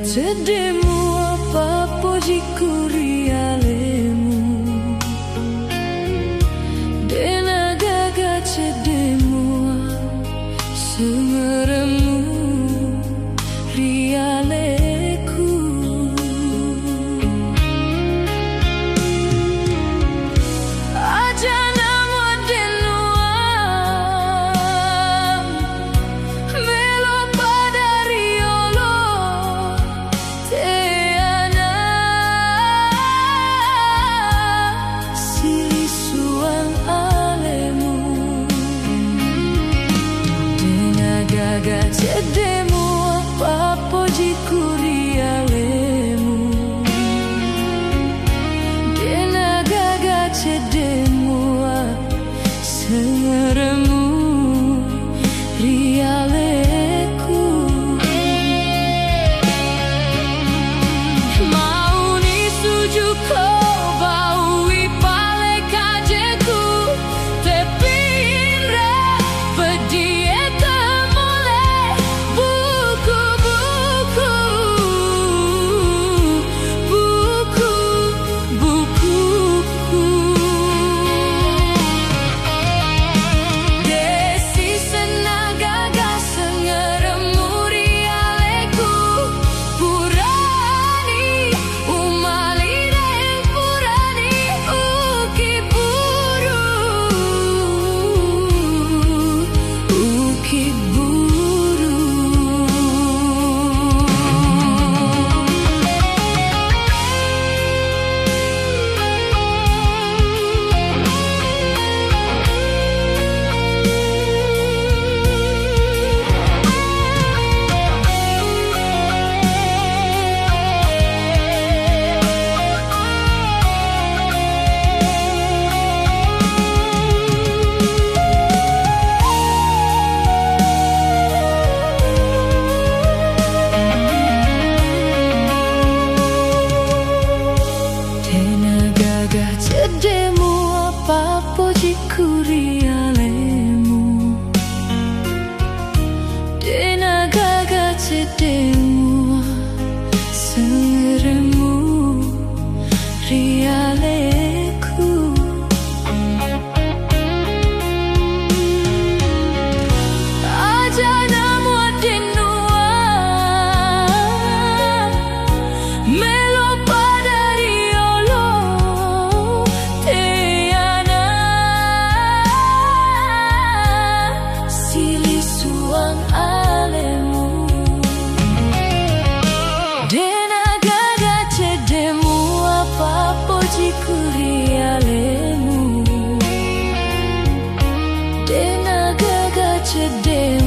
Sedemu apa pujiku rialemu Dena gaga cedemu Sengeremu rialeku Aja namo denua Melo pada riolo Teana Silisuang alemu Dena gaga cedemu apa pujiku rialemu Dena gaga cedemu sengeremu rialeku Mau ni suju kau baui pale kajeku Tepinra pedieta mulai buku-buku Buku-bukuku Desi senagaga sengeremu rialeku Purani umalire purani uki buru Uki buru Dena gaga cedemu apa pujiku rialemu Dena gaga cedemu sengeremu rialeku Aja namo denua Melo pada riolo Teana Silisuang alemu Dena gaga cedemu apa pujiku rialemu Dena gaga cedemu